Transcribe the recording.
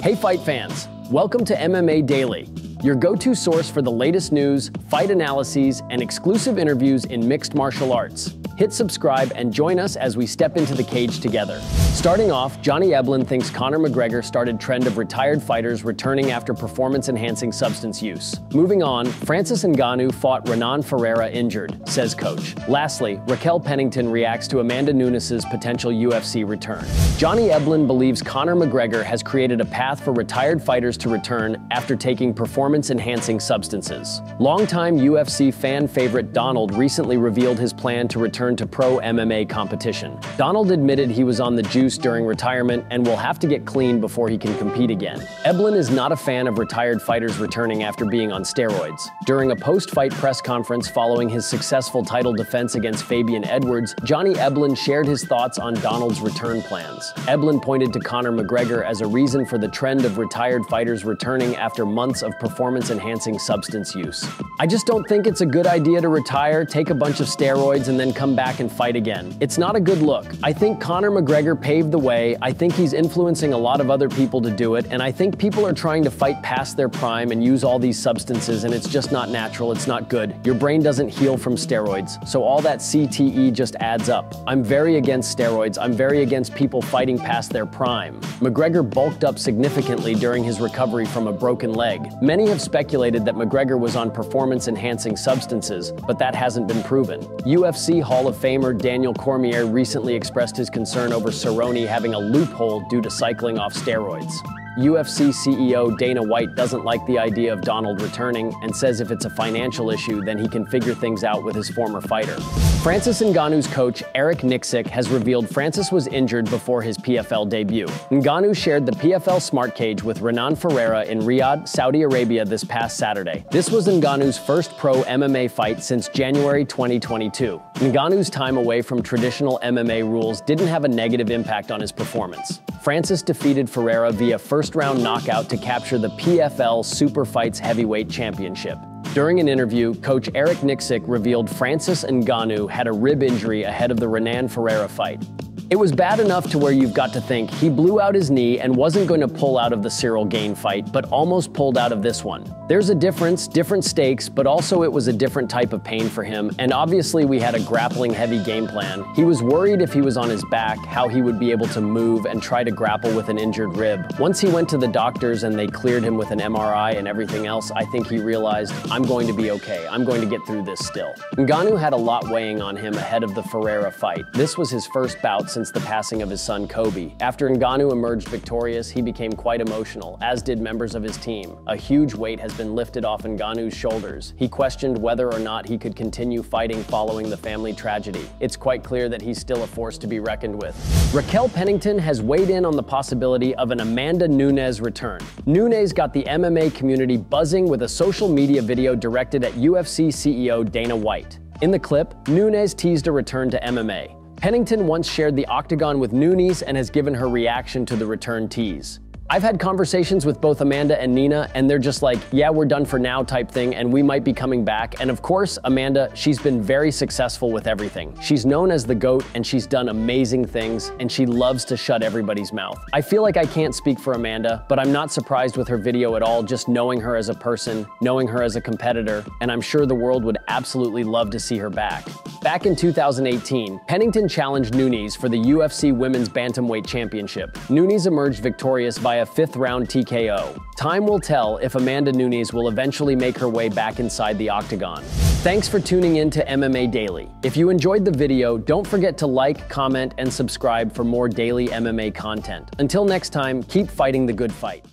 Hey fight fans, welcome to MMA Daily, your go-to source for the latest news, fight analyses, and exclusive interviews in mixed martial arts. Hit subscribe and join us as we step into the cage together. Starting off, Johnny Eblen thinks Conor McGregor started trend of retired fighters returning after performance-enhancing substance use. Moving on, Francis Ngannou fought Renan Ferreira injured, says coach. Lastly, Raquel Pennington reacts to Amanda Nunes' potential UFC return. Johnny Eblen believes Conor McGregor has created a path for retired fighters to return after taking performance-enhancing substances. Longtime UFC fan favorite Donald recently revealed his plan to return to pro MMA competition. Donald admitted he was on the juice during retirement and will have to get clean before he can compete again. Eblen is not a fan of retired fighters returning after being on steroids. During a post-fight press conference following his successful title defense against Fabian Edwards, Johnny Eblen shared his thoughts on Donald's return plans. Eblen pointed to Conor McGregor as a reason for the trend of retired fighters returning after months of performance-enhancing substance use. "I just don't think it's a good idea to retire, take a bunch of steroids, and then come back and fight again. It's not a good look. I think Conor McGregor paved the way. I think he's influencing a lot of other people to do it, and I think people are trying to fight past their prime and use all these substances, and it's just not natural. It's not good. Your brain doesn't heal from steroids, so all that CTE just adds up. I'm very against steroids. I'm very against people fighting past their prime." McGregor bulked up significantly during his recovery from a broken leg. Many have speculated that McGregor was on performance-enhancing substances, but that hasn't been proven. UFC Hall of Famer Daniel Cormier recently expressed his concern over Cerrone having a loophole due to cycling off steroids. UFC CEO Dana White doesn't like the idea of Donald returning and says if it's a financial issue, then he can figure things out with his former fighter. Francis Ngannou's coach, Eric Nicksick, has revealed Francis was injured before his PFL debut. Ngannou shared the PFL Smart Cage with Renan Ferreira in Riyadh, Saudi Arabia this past Saturday. This was Ngannou's first pro MMA fight since January 2022. Ngannou's time away from traditional MMA rules didn't have a negative impact on his performance. Francis defeated Ferreira via first-round knockout to capture the PFL Super Fights Heavyweight Championship. During an interview, coach Eric Nicksick revealed Francis Ngannou had a rib injury ahead of the Renan Ferreira fight. "It was bad enough to where you've got to think he blew out his knee and wasn't going to pull out of the Cyril Gane fight, but almost pulled out of this one. There's a difference, different stakes, but also it was a different type of pain for him, and obviously we had a grappling heavy game plan. He was worried if he was on his back, how he would be able to move and try to grapple with an injured rib. Once he went to the doctors and they cleared him with an MRI and everything else, I think he realized, I'm going to be okay. I'm going to get through this still." Ngannou had a lot weighing on him ahead of the Ferreira fight. This was his first bout since the passing of his son Kobe. After Ngannou emerged victorious, he became quite emotional, as did members of his team. A huge weight has been lifted off Ngannou's shoulders. He questioned whether or not he could continue fighting following the family tragedy. It's quite clear that he's still a force to be reckoned with. Raquel Pennington has weighed in on the possibility of an Amanda Nunes return. Nunes got the MMA community buzzing with a social media video directed at UFC CEO Dana White. In the clip, Nunes teased a return to MMA. Pennington once shared the octagon with Nunes and has given her reaction to the return tease. "I've had conversations with both Amanda and Nina, and they're just like, yeah, we're done for now type thing, and we might be coming back. And of course, Amanda, she's been very successful with everything. She's known as the GOAT, and she's done amazing things, and she loves to shut everybody's mouth. I feel like I can't speak for Amanda, but I'm not surprised with her video at all, just knowing her as a person, knowing her as a competitor, and I'm sure the world would absolutely love to see her back." Back in 2018, Pennington challenged Nunes for the UFC Women's Bantamweight Championship. Nunes emerged victorious via fifth-round TKO. Time will tell if Amanda Nunes will eventually make her way back inside the octagon. Thanks for tuning in to MMA Daily. If you enjoyed the video, don't forget to like, comment, and subscribe for more daily MMA content. Until next time, keep fighting the good fight.